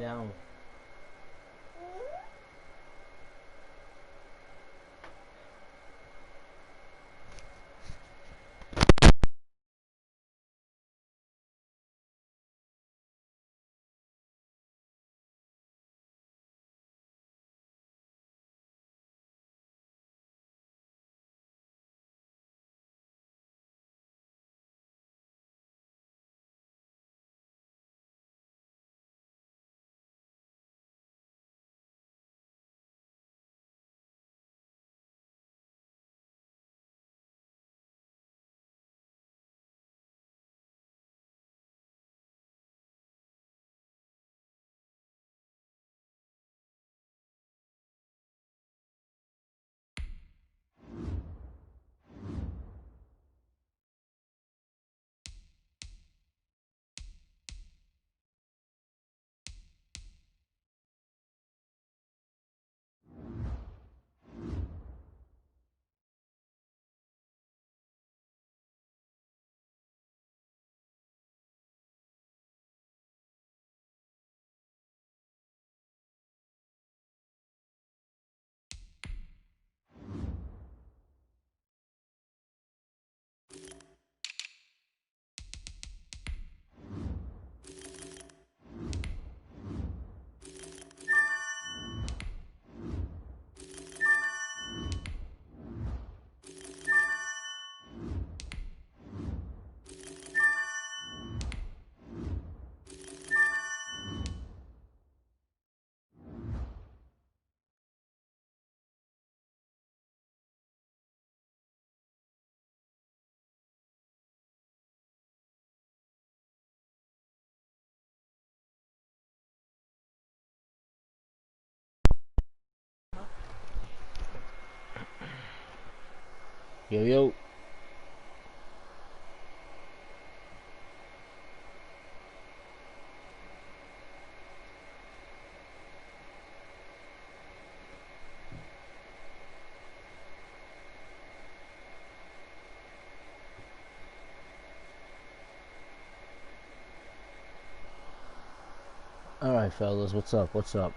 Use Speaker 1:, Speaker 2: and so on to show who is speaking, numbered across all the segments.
Speaker 1: down. Yo, yo. Alright, fellas, what's up? What's up?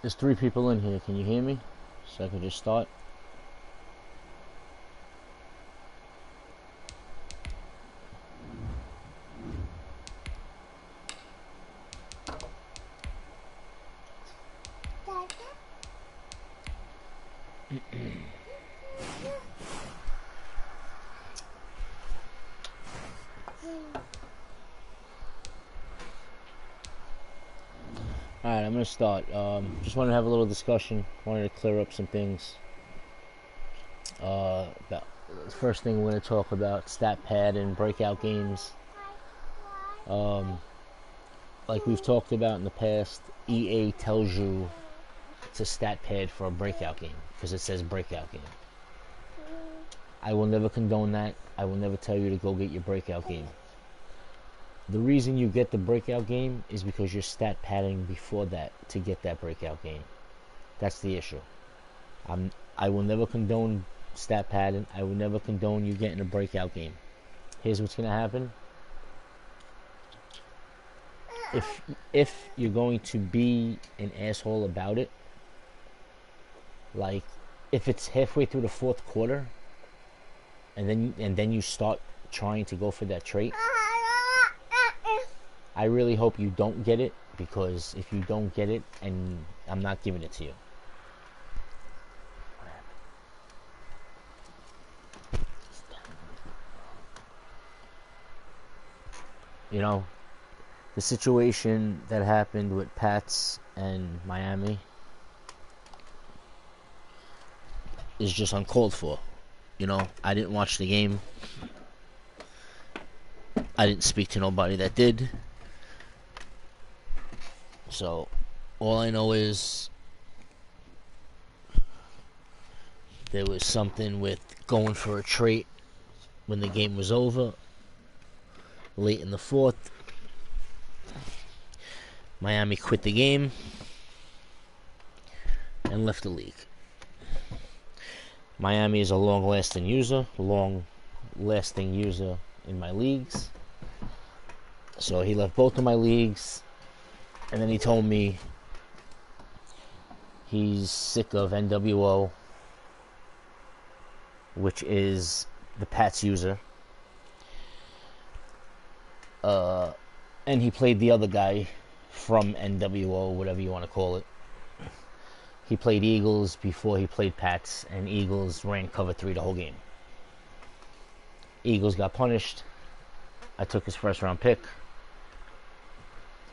Speaker 1: There's 3 people in here. Can you hear me? So I can just start. Alright, I'm gonna start. Just wanted to have a little discussion. Wanted to clear up some things. About the first thing we're gonna talk about stat pad and breakout games. Like we've talked about in the past, EA tells you it's a stat pad for a breakout game because it says breakout game. I will never condone that. I will never tell you to go get your breakout game. The reason you get the breakout game is because you're stat padding before that to get that breakout game. That's the issue. I will never condone stat padding. I will never condone you getting a breakout game. Here's what's gonna happen. If you're going to be an asshole about it, like if it's halfway through the 4th quarter, and then you start trying to go for that trait, I really hope you don't get it, because if you don't get it, and I'm not giving it to you. You know, the situation that happened with Pats and Miami is just uncalled for. You know, I didn't watch the game. I didn't speak to nobody that did. So, all I know is there was something with going for a trait when the game was over, late in the 4th. Miami quit the game and left the league. Miami is a long-lasting user in my leagues. So he left both of my leagues, and then he told me he's sick of NWO, which is the Pats user. And he played the other guy from NWO, whatever you want to call it. He played Eagles before he played Pats, and Eagles ran cover 3 the whole game. Eagles got punished. I took his first round pick.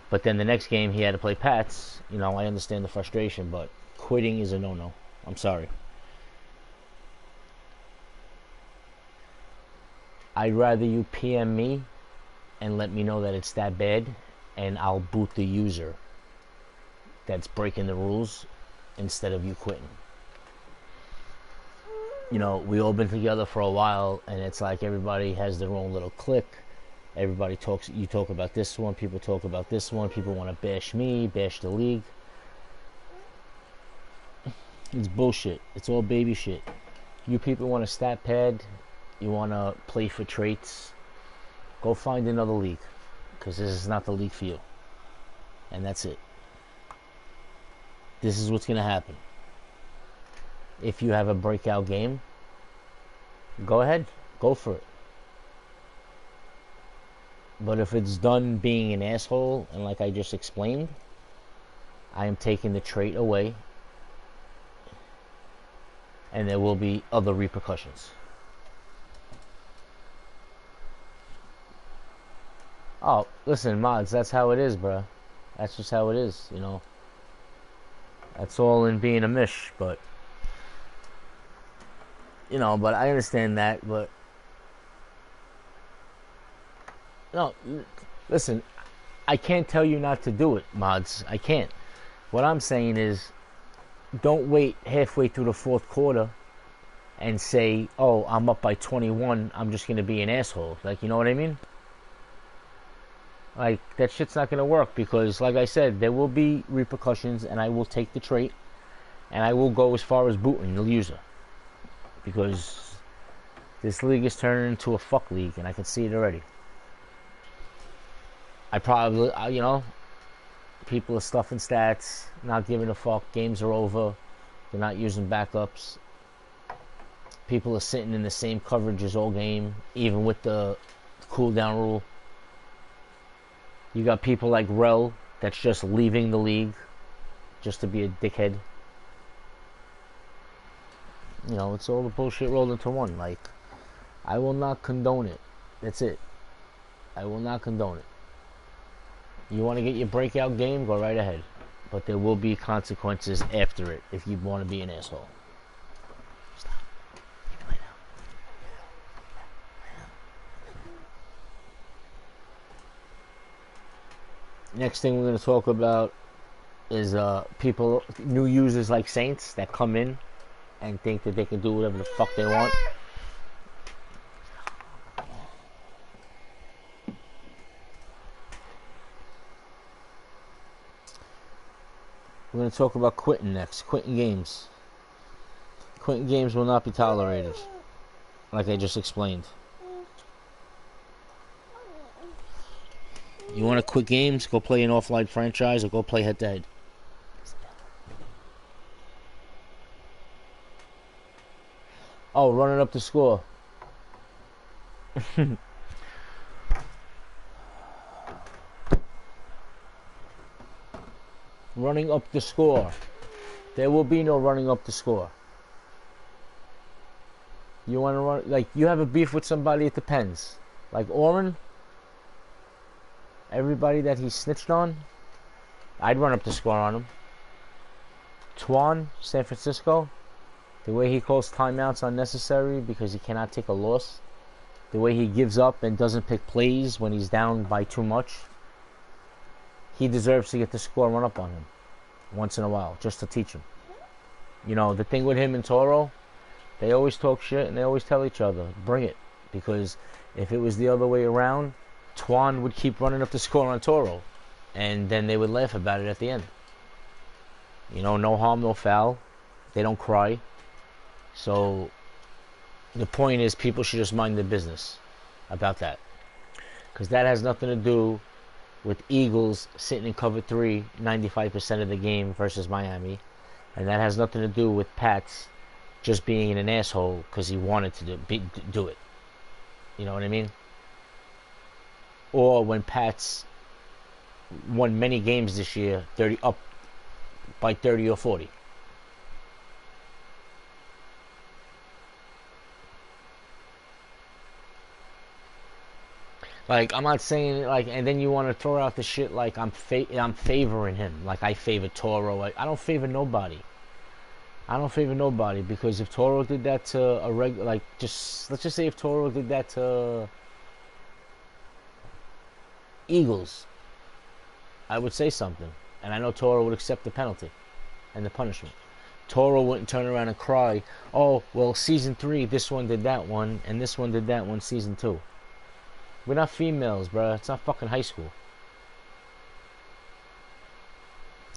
Speaker 1: But then the next game he had to play Pats. You know, I understand the frustration, but quitting is a no-no. I'm sorry. I'd rather you PM me and let me know that it's that bad, and I'll boot the user that's breaking the rules instead of you quitting. You know, we all been together for a while, and it's like everybody has their own little clique. Everybody talks, you talk about this one, people talk about this one, people want to bash me, bash the league. It's bullshit. It's all baby shit. You people want a stat pad, you want to play for traits, go find another league, because this is not the league for you. And that's it. This is what's going to happen. If you have a breakout game, go ahead, go for it. But if it's done being an asshole, and like I just explained, I am taking the trait away, and there will be other repercussions. Oh, listen, mods, that's how it is, bruh. That's just how it is, you know. That's all in being a mish, but... You know, but I understand that, but... No, listen, I can't tell you not to do it, mods. I can't. What I'm saying is, don't wait halfway through the fourth quarter and say, oh, I'm up by 21, I'm just going to be an asshole. Like, you know what I mean? Like, that shit's not going to work, because, like I said, there will be repercussions, and I will take the trait, and I will go as far as booting the user. Because this league is turning into a fuck league, and I can see it already. I probably, you know, people are stuffing stats, not giving a fuck, games are over, they're not using backups. People are sitting in the same coverages all game, even with the cooldown rule. You got people like Rel that's just leaving the league just to be a dickhead. You know, it's all the bullshit rolled into one. Like, I will not condone it. That's it. I will not condone it. You want to get your breakout game, go right ahead. But there will be consequences after it if you want to be an asshole. Stop. Lay down. Next thing we're going to talk about is people, new users like Saints that come in and think that they can do whatever the fuck they want. We're going to talk about quitting next. Quitting games. Quitting games will not be tolerated, like I just explained. You want to quit games? Go play an offline franchise or go play head-to-head. Oh, running up the score. Running up the score. There will be no running up the score. You want to run, like, you have a beef with somebody, it depends. Like Oren, everybody that he snitched on, I'd run up the score on him. Twan, San Francisco, the way he calls timeouts unnecessary because he cannot take a loss. The way he gives up and doesn't pick plays when he's down by too much. He deserves to get the score run up on him once in a while, just to teach him. You know, the thing with him and Toro, they always talk shit and they always tell each other, bring it. Because if it was the other way around, Twan would keep running up the score on Toro. And then they would laugh about it at the end. You know, no harm, no foul. They don't cry. So, the point is people should just mind their business about that. Because that has nothing to do with Eagles sitting in cover 3 95% of the game versus Miami. And that has nothing to do with Pats just being an asshole because he wanted to do it. You know what I mean? Or when Pats won many games this year, 30 up by 30 or 40. Like, I'm not saying, like, and then you want to throw out the shit like I'm favoring him, like I favor Toro. I don't favor nobody. I don't favor nobody, because if Toro did that to a like, let's just say if Toro did that to Eagles, I would say something, and I know Toro would accept the penalty and the punishment. Toro wouldn't turn around and cry, oh, well, season 3, this one did that one, and this one did that one season 2. We're not females, bro. It's not fucking high school.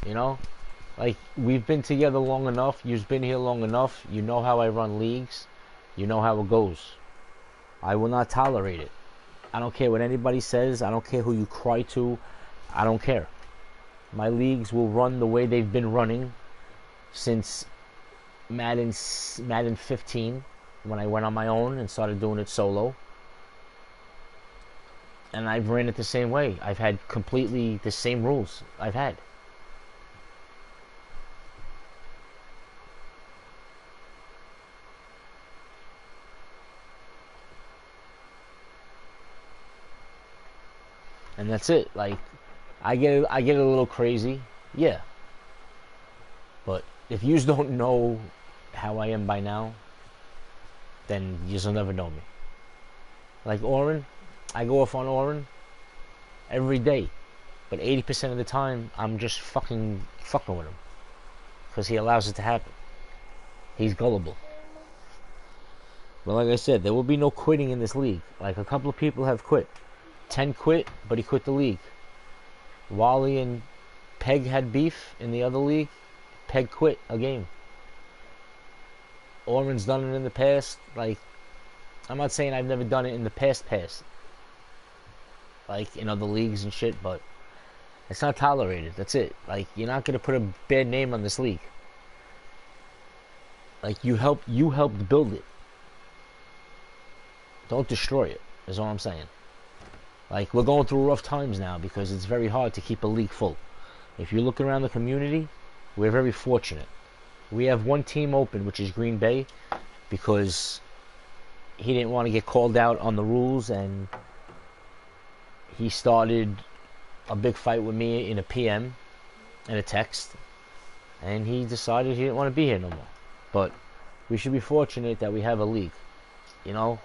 Speaker 1: You know? Like, we've been together long enough. You've been here long enough. You know how I run leagues. You know how it goes. I will not tolerate it. I don't care what anybody says. I don't care who you cry to. I don't care. My leagues will run the way they've been running since Madden 15, when I went on my own and started doing it solo. And I've ran it the same way. I've had completely the same rules I've had. And that's it. Like, I get a little crazy, yeah. But if you don't know how I am by now, then you'll never know me. Like Oren, I go off on Oren every day, but 80% of the time I'm just fucking with him because he allows it to happen. He's gullible. But like I said, there will be no quitting in this league. Like, a couple of people have quit. 10 quit, but he quit the league. Wally and Peg had beef in the other league. Peg quit a game. Oren's done it in the past. Like, I'm not saying I've never done it in the past, like in other leagues and shit, but it's not tolerated. That's it. Like, you're not gonna put a bad name on this league. Like, you helped build it. Don't destroy it, is all I'm saying. Like, we're going through rough times now because it's very hard to keep a league full. If you look around the community, we're very fortunate. We have one team open, which is Green Bay, because he didn't want to get called out on the rules, and he started a big fight with me in a PM and a text, and he decided he didn't want to be here no more. But we should be fortunate that we have a league, you know?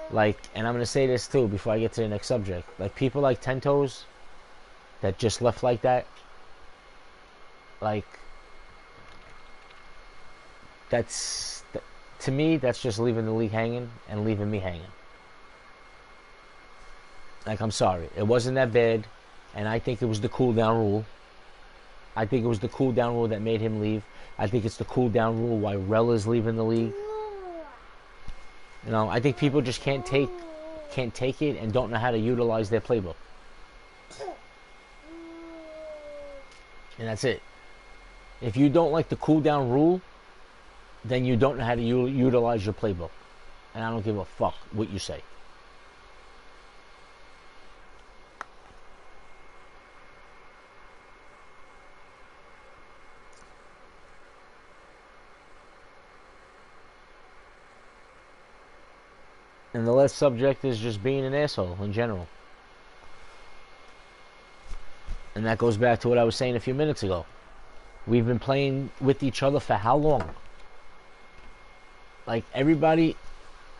Speaker 1: Like, and I'm going to say this too before I get to the next subject. Like, people like Tentos that just left like that, like, to me, that's just leaving the league hanging and leaving me hanging. Like, I'm sorry. It wasn't that bad, and I think it was the cool-down rule. I think it was the cool-down rule that made him leave. I think it's the cool-down rule why Rel is leaving the league. You know, I think people just can't take it and don't know how to utilize their playbook. And that's it. If you don't like the cool-down rule, then you don't know how to utilize your playbook. And I don't give a fuck what you say. And the last subject is just being an asshole in general. And that goes back to what I was saying a few minutes ago. We've been playing with each other for how long? Like, everybody,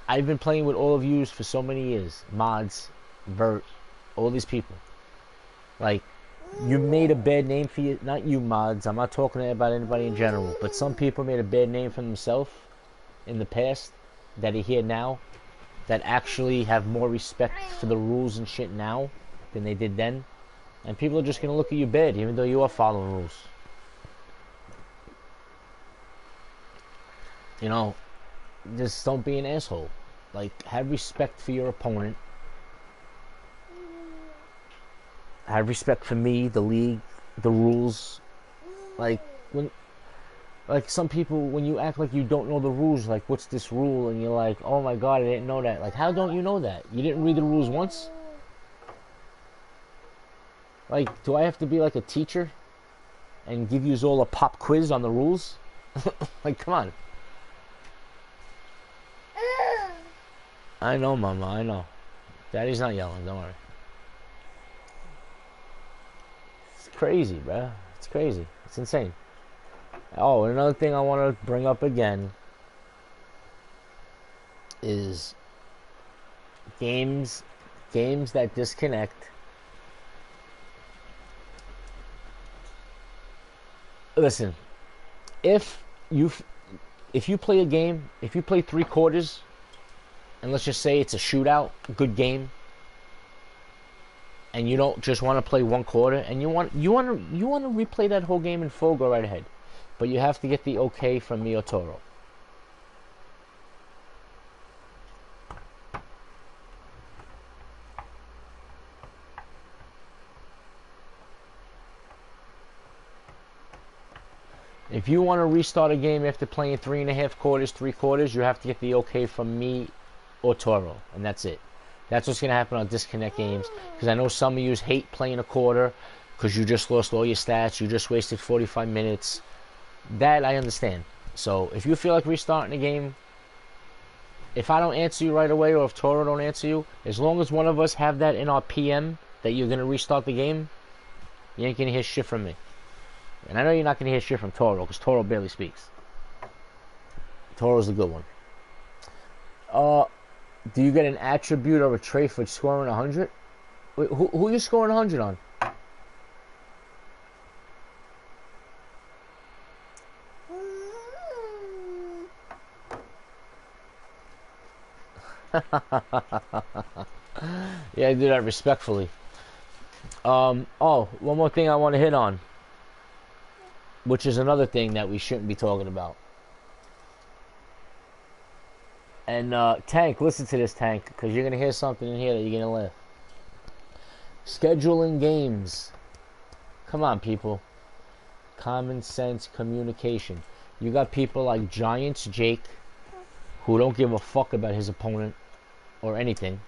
Speaker 1: I've been playing with all of you for so many years. Mods, Vert, all these people. Like, you made a bad name for you. Not you, Mods. I'm not talking about anybody in general. But some people made a bad name for themselves in the past that are here now, that actually have more respect for the rules and shit now than they did then. And people are just going to look at you bad, even though you are following rules. You know, just don't be an asshole. Like, have respect for your opponent. Have respect for me, the league, the rules. Like when, like some people, when you act like you don't know the rules, like what's this rule, and you're like, oh my god, I didn't know that. Like, how don't you know that? You didn't read the rules once? Like, do I have to be like a teacher and give you all a pop quiz on the rules? Like, come on. I know, Mama, I know. Daddy's not yelling, don't worry. It's crazy, bruh. It's crazy. It's insane. Oh, and another thing I want to bring up again is games that disconnect. Listen, if you play a game, if you play 3 quarters, and let's just say it's a shootout, a good game, and you don't just want to play 1 quarter, and you want to replay that whole game in full, go right ahead. But you have to get the okay from me or Toro. If you want to restart a game after playing 3.5 quarters, 3 quarters, you have to get the okay from me or Toro, and that's it. That's what's going to happen on disconnect games, because I know some of you hate playing a quarter because you just lost all your stats, you just wasted 45 minutes. That I understand. So if you feel like restarting a game, if I don't answer you right away, or if Toro don't answer you, as long as one of us have that in our PM that you're going to restart the game, you ain't going to hear shit from me. And I know you're not going to hear shit from Toro, because Toro barely speaks. Toro's the good one. Do you get an attribute or a trait for scoring 100? Wait, who are you scoring 100 on? Yeah, I do that respectfully. Oh, one more thing I want to hit on, which is another thing that we shouldn't be talking about. And Tank, listen to this, Tank, because you're gonna hear something in here that you're gonna laugh. Scheduling games. Come on, people. Common sense communication. You got people like Giants Jake, who don't give a fuck about his opponent or anything.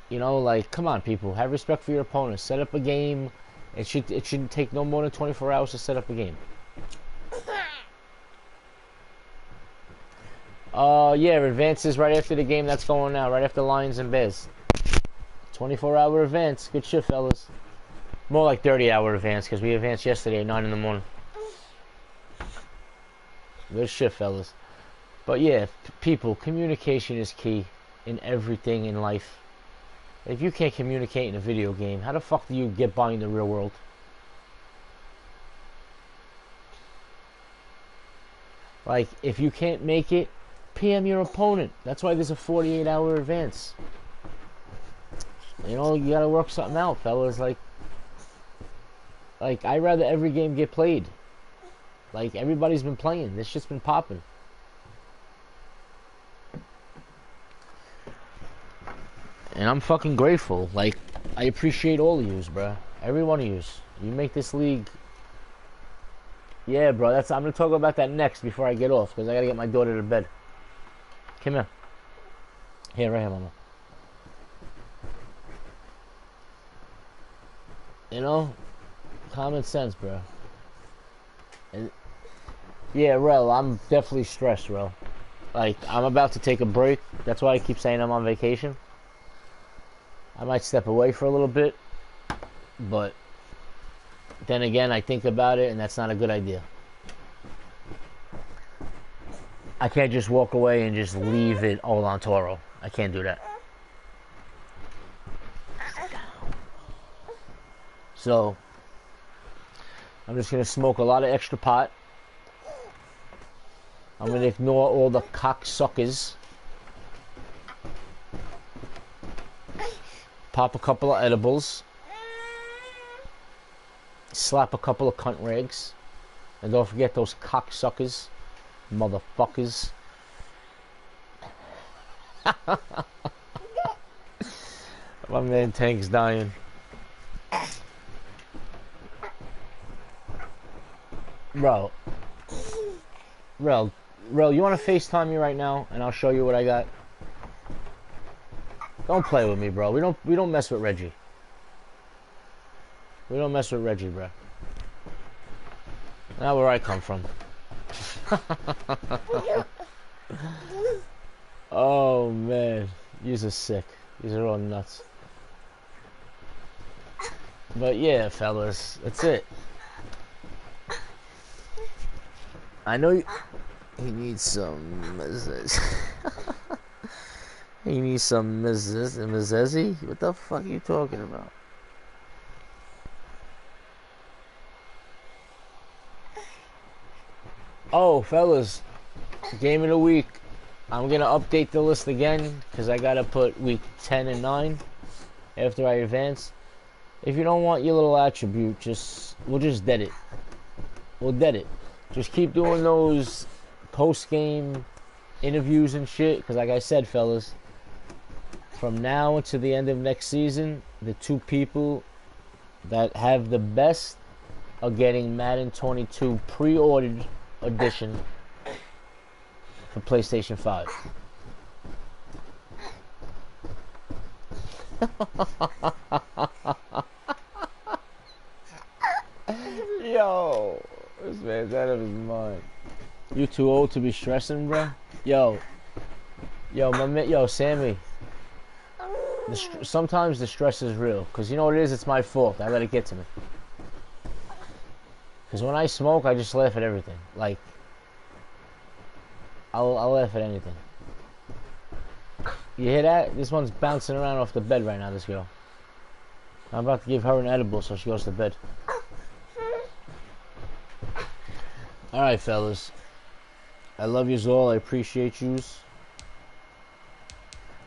Speaker 1: You know, like, come on, people. Have respect for your opponent. Set up a game. It shouldn't take no more than 24 hours to set up a game. Yeah, advances right after the game that's going now, right after Lions and Bears. 24-hour advance. Good shit, fellas. More like 30-hour advance, because we advanced yesterday at 9 in the morning. Good shit, fellas. But yeah, people, communication is key in everything in life. If you can't communicate in a video game, how the fuck do you get by in the real world? Like, if you can't make it, PM your opponent. That's why there's a 48-hour advance. You know, you gotta work something out, fellas. Like, I'd rather every game get played. Like, everybody's been playing. This shit's been popping. And I'm fucking grateful. Like, I appreciate all of yous, bruh. Every one of yous. You make this league. Yeah, bro. I'm gonna talk about that next before I get off, because I gotta get my daughter to bed. Come here. Here, right here, mama. You know? Common sense, bro. And, yeah, Rel, I'm definitely stressed, Rel. Like, I'm about to take a break. That's why I keep saying I'm on vacation. I might step away for a little bit, but then again, I think about it, and that's not a good idea. I can't just walk away and just leave it all on Toro. I can't do that. So, I'm just going to smoke a lot of extra pot. I'm going to ignore all the cocksuckers. Pop a couple of edibles. Slap a couple of cunt rags. And don't forget those cocksuckers. Motherfuckers. My man Tank's dying. Bro. Bro, you want to FaceTime me right now and I'll show you what I got? Don't play with me, bro. We don't mess with Reggie. We don't mess with Reggie, bro. Not where I come from. Oh man, yous are sick. These are all nuts. But yeah, fellas, that's it. I know he needs some. He needs some Mizezi? What the fuck are you talking about? Oh, fellas, game of the week. I'm gonna update the list again because I gotta put week 10 and 9 after I advance. If you don't want your little attribute, we'll just dead it. We'll dead it. Just keep doing those post-game interviews and shit because, like I said, fellas, from now until the end of next season, the 2 people that have the best are getting Madden 22 pre-ordered edition for PlayStation 5. Yo, this man's out of his mind. You too old to be stressing, bro? Yo, my man, yo, Sammy. Sometimes the stress is real, cause you know what it is. It's my fault. I let it get to me. Cause when I smoke, I just laugh at everything. Like, I'll laugh at anything. You hear that? This one's bouncing around off the bed right now. This girl. I'm about to give her an edible so she goes to bed. All right, fellas. I love yous all. I appreciate yous.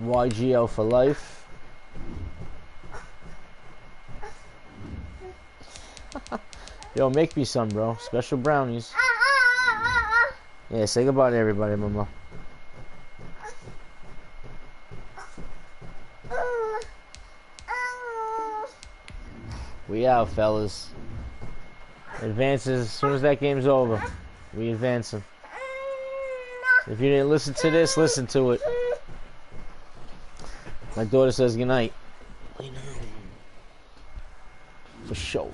Speaker 1: YGL for life. Yo, make me some, bro. Special brownies. Yeah, say goodbye to everybody, mama. We out, fellas. Advances as soon as that game's over. We advancing. If you didn't listen to this, listen to it. My daughter says goodnight. For sure.